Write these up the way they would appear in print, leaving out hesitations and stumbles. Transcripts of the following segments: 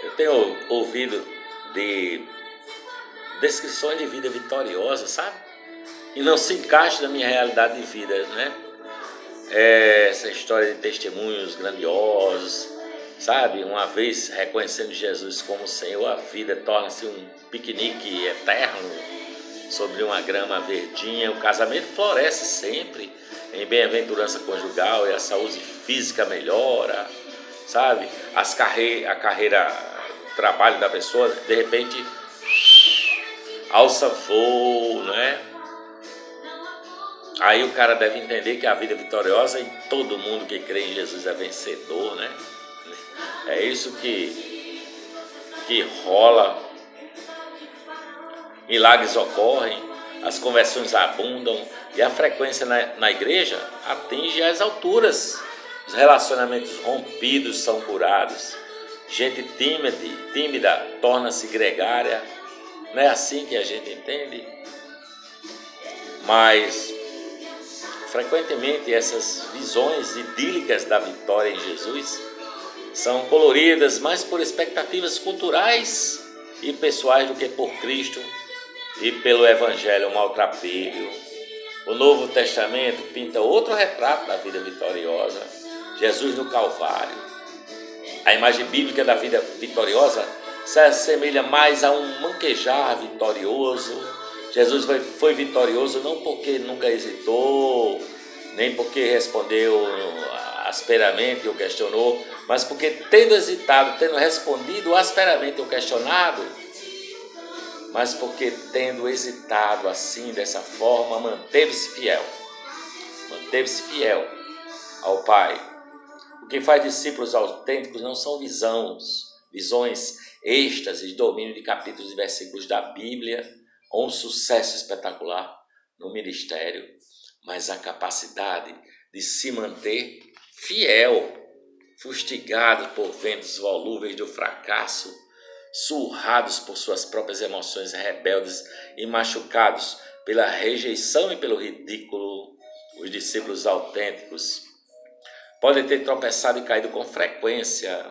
Eu tenho ouvido de descrições de vida vitoriosa, sabe? E não se encaixa na minha realidade de vida, né? Essa história de testemunhos grandiosos, sabe? Uma vez reconhecendo Jesus como Senhor, a vida torna-se um piquenique eterno sobre uma grama verdinha. O casamento floresce sempre em bem-aventurança conjugal e a saúde física melhora, sabe? A carreira, o trabalho da pessoa, de repente, alça voo, né? Aí o cara deve entender que a vida é vitoriosa e todo mundo que crê em Jesus é vencedor, né? É isso que rola. Milagres ocorrem, as conversões abundam e a frequência na igreja atinge as alturas. Os relacionamentos rompidos são curados. Gente tímida torna-se gregária. Não é assim que a gente entende? Mas frequentemente essas visões idílicas da vitória em Jesus são coloridas mais por expectativas culturais e pessoais do que por Cristo e pelo Evangelho maltrapilho. O Novo Testamento pinta outro retrato da vida vitoriosa, Jesus no Calvário. A imagem bíblica da vida vitoriosa se assemelha mais a um manquejar vitorioso. Jesus foi vitorioso não porque nunca hesitou, nem porque respondeu asperamente ou questionou, mas porque tendo hesitado, tendo respondido asperamente ou questionado, mas porque tendo hesitado assim, dessa forma, manteve-se fiel ao Pai. O que faz discípulos autênticos não são visões, êxtases, domínio de capítulos e versículos da Bíblia, ou um sucesso espetacular no ministério, mas a capacidade de se manter fiel, fustigado por ventos volúveis do fracasso, surrados por suas próprias emoções rebeldes e machucados pela rejeição e pelo ridículo. Os discípulos autênticos podem ter tropeçado e caído com frequência,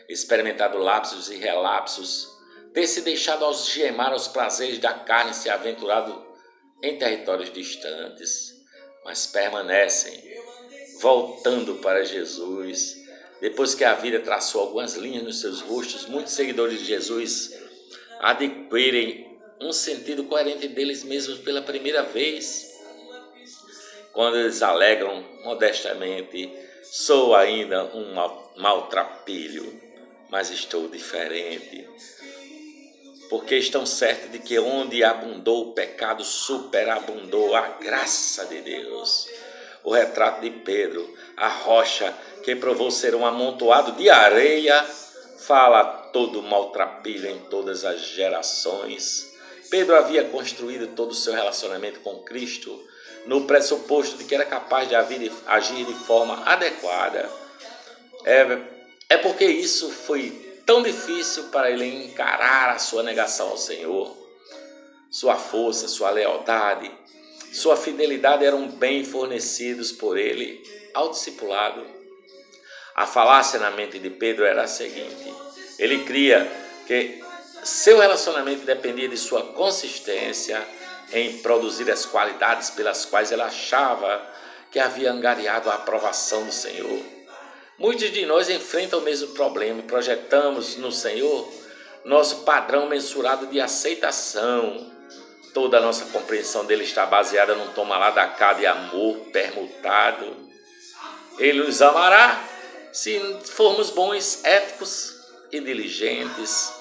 experimentado lapsos e relapsos, ter se deixado algemar aos prazeres da carne e se aventurado em territórios distantes, mas permanecem voltando para Jesus. Depois que a vida traçou algumas linhas nos seus rostos, muitos seguidores de Jesus adquirem um sentido coerente deles mesmos pela primeira vez, quando eles alegam modestamente: sou ainda um maltrapilho, mas estou diferente. Porque estão certos de que onde abundou o pecado, superabundou a graça de Deus. O retrato de Pedro, a rocha que provou ser um amontoado de areia, fala a todo maltrapilho em todas as gerações. Pedro havia construído todo o seu relacionamento com Cristo no pressuposto de que era capaz de agir de forma adequada. É porque isso foi tão difícil para ele encarar a sua negação ao Senhor. Sua força, sua lealdade, sua fidelidade eram bem fornecidos por ele ao discipulado. A falácia na mente de Pedro era a seguinte: ele cria que seu relacionamento dependia de sua consistência em produzir as qualidades pelas quais ele achava que havia angariado a aprovação do Senhor. Muitos de nós enfrentam o mesmo problema. Projetamos no Senhor nosso padrão mensurado de aceitação. Toda a nossa compreensão dele está baseada num toma lá da cá de amor permutado. Ele nos amará se formos bons, éticos e diligentes.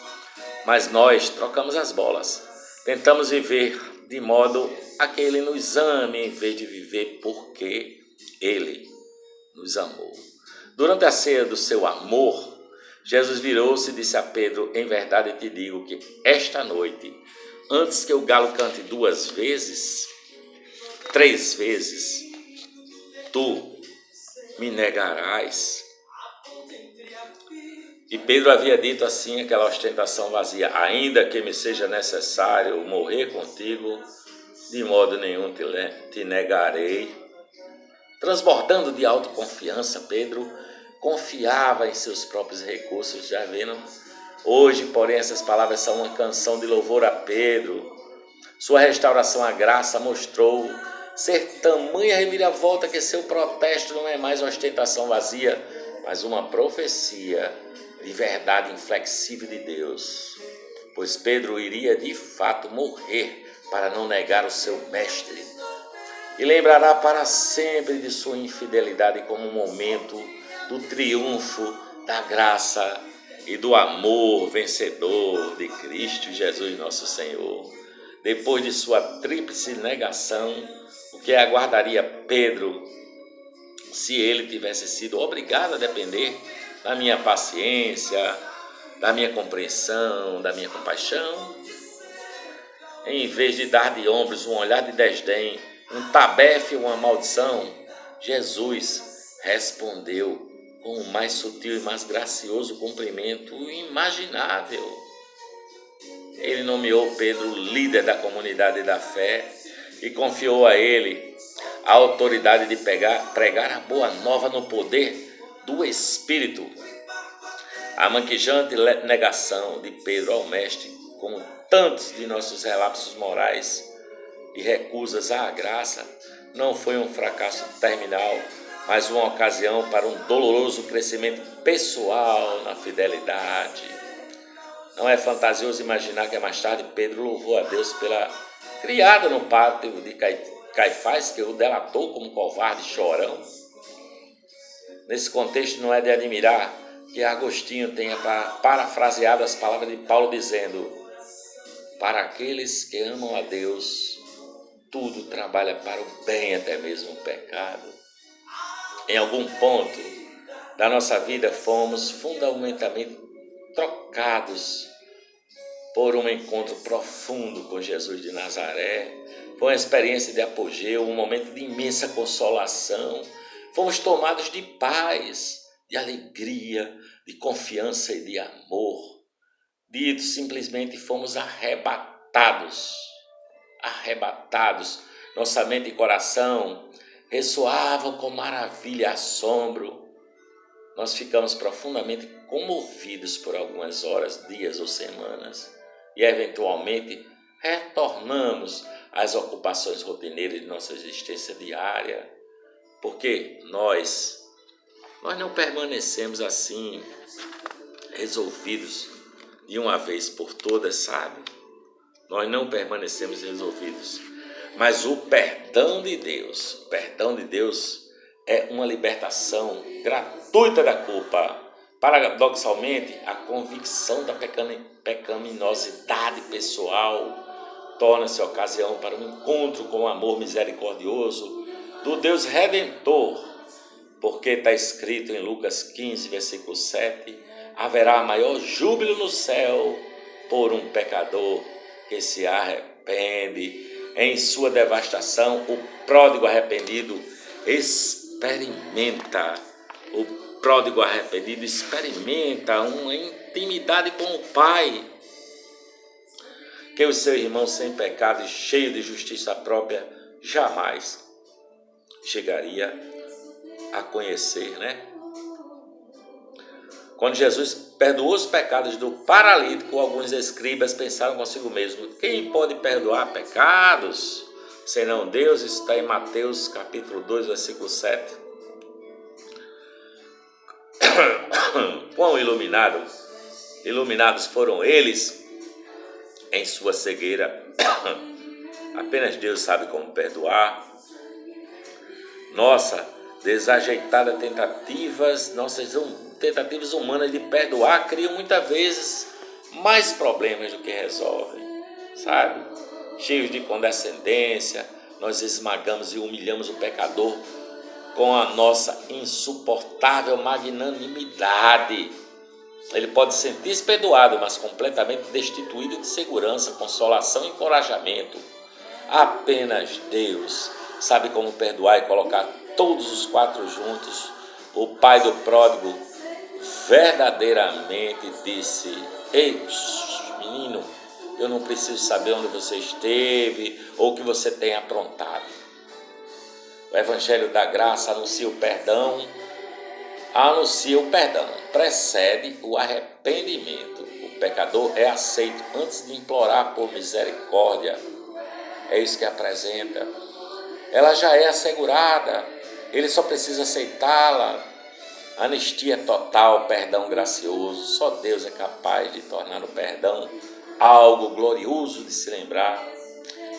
Mas nós trocamos as bolas. Tentamos viver de modo a que ele nos ame, em vez de viver porque ele nos amou. Durante a ceia do seu amor, Jesus virou-se e disse a Pedro: em verdade te digo que esta noite, antes que o galo cante 2 vezes, 3 vezes, tu me negarás. E Pedro havia dito assim, aquela ostentação vazia: ainda que me seja necessário morrer contigo, de modo nenhum te negarei. Transbordando de autoconfiança, Pedro confiava em seus próprios recursos, já viram? Hoje, porém, essas palavras são uma canção de louvor a Pedro. Sua restauração à graça mostrou ser tamanha reviravolta que seu protesto não é mais uma ostentação vazia, mas uma profecia de verdade inflexível de Deus. Pois Pedro iria de fato morrer para não negar o seu mestre. E lembrará para sempre de sua infidelidade como um momento do triunfo da graça e do amor vencedor de Cristo Jesus nosso Senhor. Depois de sua tríplice negação, o que aguardaria Pedro se ele tivesse sido obrigado a depender da minha paciência, da minha compreensão, da minha compaixão? Em vez de dar de ombros um olhar de desdém, um tabefe ou uma maldição, Jesus respondeu com o mais sutil e mais gracioso cumprimento imaginável. Ele nomeou Pedro líder da comunidade da fé e confiou a ele a autoridade de pregar a boa nova no poder do Espírito. A manquejante negação de Pedro ao Mestre, como tantos de nossos relapsos morais e recusas à graça, não foi um fracasso terminal, mas uma ocasião para um doloroso crescimento pessoal na fidelidade. Não é fantasioso imaginar que mais tarde Pedro louvou a Deus pela criada no pátio de Caifás, que o delatou como covarde e chorão. Nesse contexto, não é de admirar que Agostinho tenha parafraseado as palavras de Paulo dizendo: para aqueles que amam a Deus, tudo trabalha para o bem, até mesmo o pecado. Em algum ponto da nossa vida fomos fundamentalmente trocados por um encontro profundo com Jesus de Nazaré. Foi uma experiência de apogeu, um momento de imensa consolação. Fomos tomados de paz, de alegria, de confiança e de amor. Dito simplesmente, fomos arrebatados. Nossa mente e coração ressoavam com maravilha e assombro. Nós ficamos profundamente comovidos por algumas horas, dias ou semanas e, eventualmente, retornamos às ocupações rotineiras de nossa existência diária, porque nós não permanecemos assim, resolvidos de uma vez por todas, sabe? Nós não permanecemos resolvidos, mas o perdão de Deus é uma libertação gratuita da culpa. Paradoxalmente, a convicção da pecaminosidade pessoal torna-se ocasião para um encontro com o amor misericordioso do Deus Redentor, porque está escrito em Lucas 15, versículo 7, haverá maior júbilo no céu por um pecador que se arrepende. Em sua devastação, o pródigo arrependido experimenta uma intimidade com o Pai que o seu irmão sem pecado e cheio de justiça própria jamais chegaria a conhecer, né? Quando Jesus perdoou os pecados do paralítico, alguns escribas pensaram consigo mesmo: quem pode perdoar pecados senão Deus? Isso está em Mateus capítulo 2, versículo 7. Quão iluminados foram eles em sua cegueira. Apenas Deus sabe como perdoar. Nossas tentativas humanas de perdoar criam muitas vezes mais problemas do que resolvem, sabe? Cheios de condescendência, nós esmagamos e humilhamos o pecador com a nossa insuportável magnanimidade. Ele pode sentir-se perdoado, mas completamente destituído de segurança, consolação e encorajamento. Apenas Deus sabe como perdoar e colocar todos os quatro juntos. O pai do pródigo verdadeiramente disse: ei, menino, eu não preciso saber onde você esteve ou o que você tem aprontado. O Evangelho da Graça anuncia o perdão, precede o arrependimento. O pecador é aceito antes de implorar por misericórdia. É isso que apresenta. Ela já é assegurada, ele só precisa aceitá-la. Anistia total, perdão gracioso. Só Deus é capaz de tornar o perdão algo glorioso de se lembrar.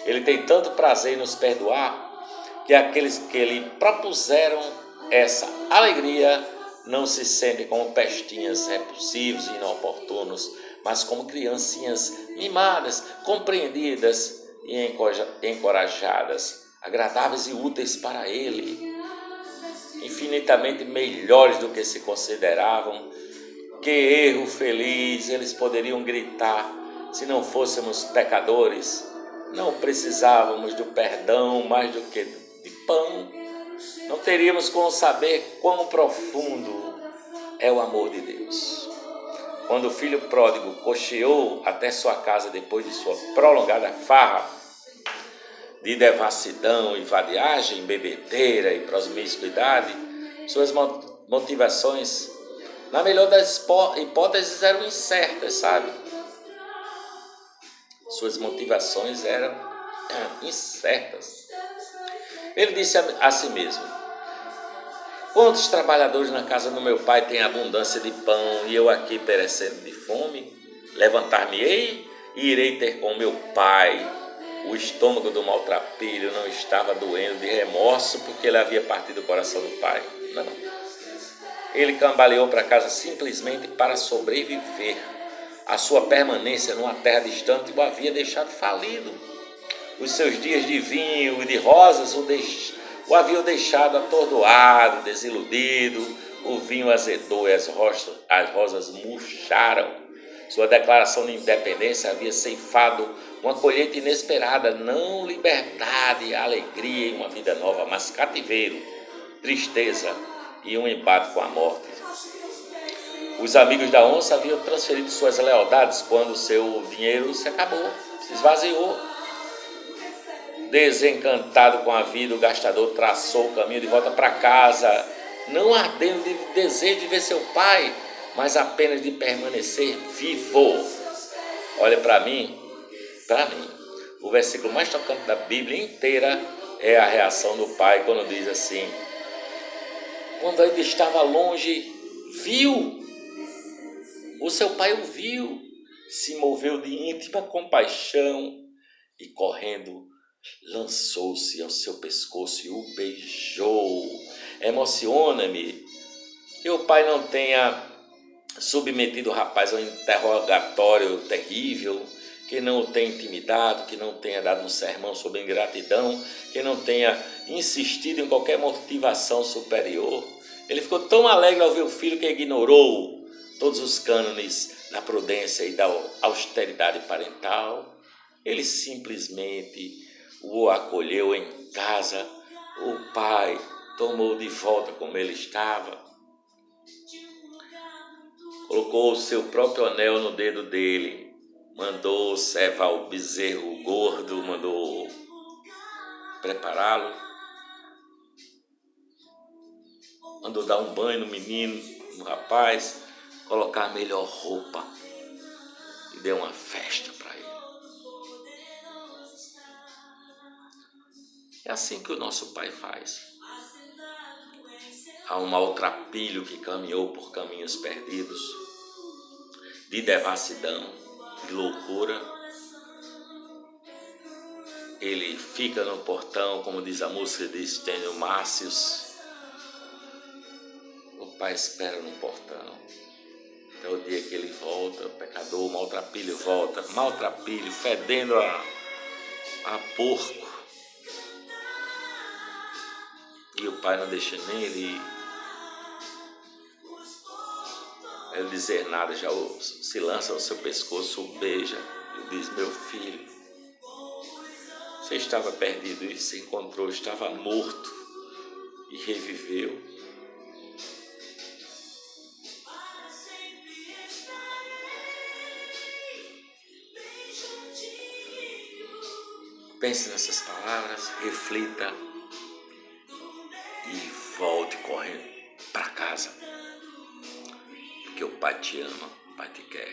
Ele tem tanto prazer em nos perdoar que aqueles que lhe propuseram essa alegria não se sentem como pestinhas repulsivos e inoportunos, mas como criancinhas mimadas, compreendidas e encorajadas, agradáveis e úteis para ele, infinitamente melhores do que se consideravam. Que erro feliz eles poderiam gritar se não fôssemos pecadores. Não precisávamos do perdão mais do que de pão. Não teríamos como saber quão profundo é o amor de Deus. Quando o filho pródigo cocheou até sua casa depois de sua prolongada farra de devassidão e vadiagem, bebedeira e promiscuidade, suas motivações, na melhor das hipóteses, eram incertas, sabe? Suas motivações eram incertas. Ele disse a si mesmo: quantos trabalhadores na casa do meu pai têm abundância de pão e eu aqui perecendo de fome? Levantar-me-ei e irei ter com meu pai. O estômago do maltrapilho não estava doendo de remorso porque ele havia partido o coração do pai. Não. Ele cambaleou para casa simplesmente para sobreviver. A sua permanência numa terra distante o havia deixado falido. Os seus dias de vinho e de rosas o haviam deixado atordoado, desiludido. O vinho azedou e as rosas murcharam. Sua declaração de independência havia ceifado uma colheita inesperada, não liberdade, alegria e uma vida nova, mas cativeiro, tristeza e um embate com a morte. Os amigos da onça haviam transferido suas lealdades quando seu dinheiro se acabou, se esvaziou. Desencantado com a vida, o gastador traçou o caminho de volta para casa, não ardendo de desejo de ver seu pai, mas apenas de permanecer vivo. Olha, para mim, o versículo mais tocante da Bíblia inteira é a reação do pai quando diz assim: quando ele estava longe, viu, o seu pai o viu, se moveu de íntima compaixão e correndo lançou-se ao seu pescoço e o beijou. Emociona-me que o pai não tenha submetido o rapaz a um interrogatório terrível, que não o tenha intimidado, que não tenha dado um sermão sobre ingratidão, que não tenha insistido em qualquer motivação superior. Ele ficou tão alegre ao ver o filho que ignorou todos os cânones da prudência e da austeridade parental. Ele simplesmente o acolheu em casa. O pai tomou de volta como ele estava, colocou o seu próprio anel no dedo dele, mandou cevar o bezerro gordo, mandou prepará-lo, mandou dar um banho no menino, no rapaz, colocar a melhor roupa e deu uma festa para ele. É assim que o nosso Pai faz. Há um maltrapilho que caminhou por caminhos perdidos, de devassidão, de loucura. Ele fica no portão, como diz a música de Stênio Márcios. O pai espera no portão até o dia que ele volta, o pecador, o maltrapilho volta, maltrapilho, fedendo a porco. E o pai não deixa nem ele dizer nada, já se lança ao seu pescoço, o beija e diz: meu filho, você estava perdido e se encontrou, estava morto e reviveu. Pense nessas palavras, reflita e volte correndo para casa, porque o Pai te ama, o Pai te quer.